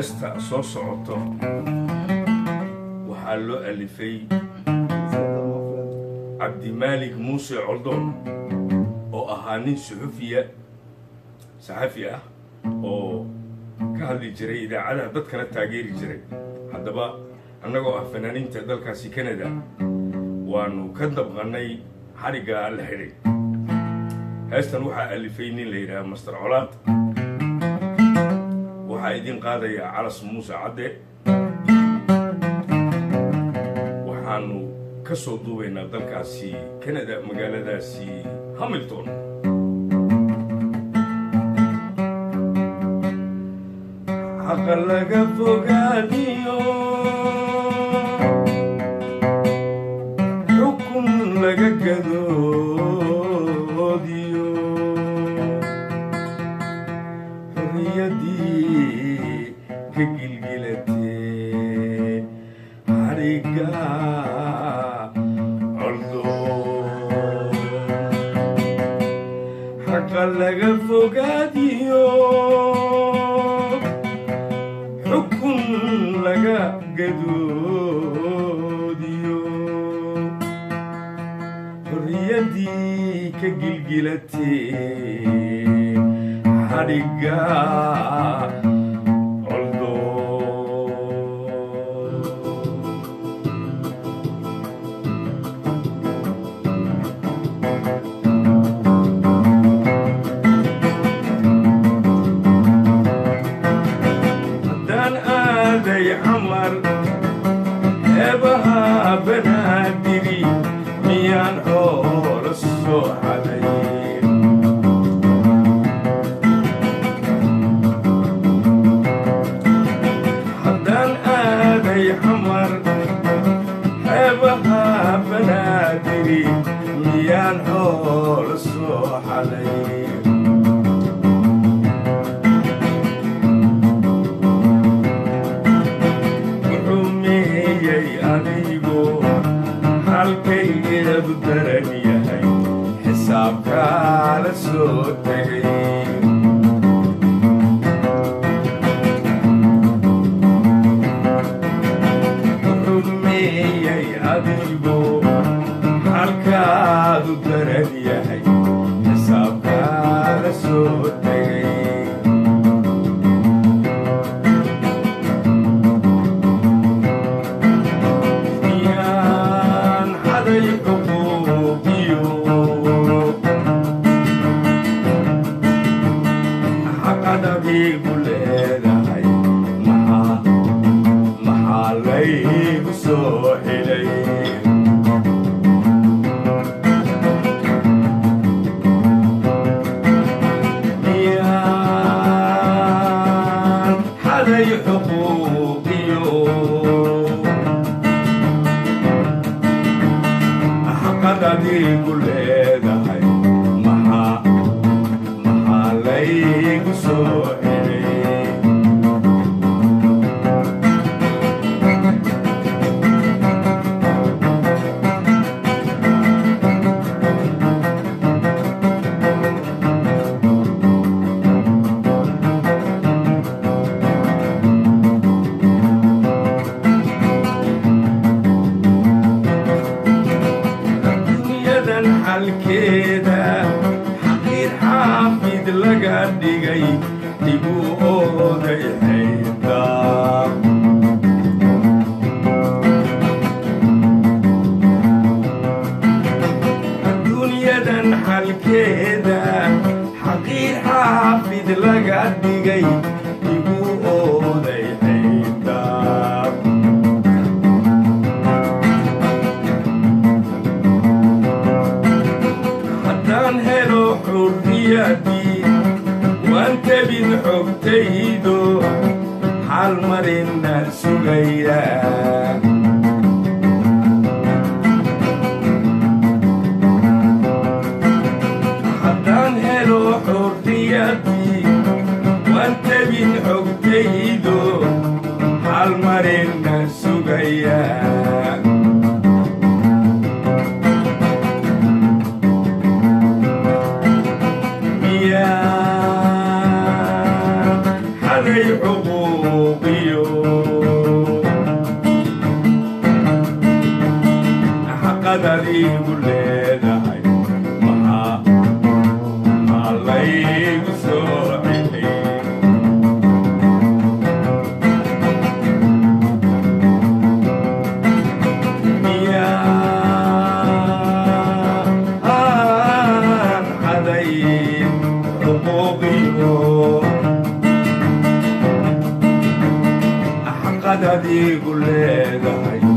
هستا soo socoto waxaa loo alifay cabdimaalig muuse coldoon oo ahaa nin saxafi ah oo ka hadli jiray idaacadaha dadkana taageeri jiray. haddaba annagoo ah fanaaniinta dalkaasi Canada waanu ka dabqannay xariga la xidhay. heestan waxaa alifay nin la yidhaha Master Colaad. waxaa idin qaadaya Calas Muuse Cadde. waxaanu ka soo duubaynaa dalkaasi Canada magaaladaasi Hamilton. xaqa laga fogaadiyo xukun laga gadoodiyo xorriyadii ka gilgilatee xariga coldoon. xaqa laga fogaadiyo xukun laga gadoodiyo xorriyadii ka gilgilatee xariga عمر هبها بنادري ميان حور الصحابين. حدان آدي حمر هبها بنادري ميان حور الصحابين. halkayga daran yahay xisaabka la soo tagay. rumeeyay adigu halkaadu daran yahay xisaabka la soo tagay. maxaa laygu soo xidhay miyaan xaday xuquuqiyo xaqad adigu leedahay. maxaa laygu soo halkeeda xaqiir xaafid laga dhigay dibu ooday xaydaa. adduunyadan halkeeda xaqiir xaafid laga dhigay dibu ooday xaydaa. helo xurriyadii waan tabin xogtaydo xal marina sugaya. haddaan helo xurriyadii waan tabin xogtaydo xal marina sugaya. حقوقي حقوقيو حقد هذه كل هاي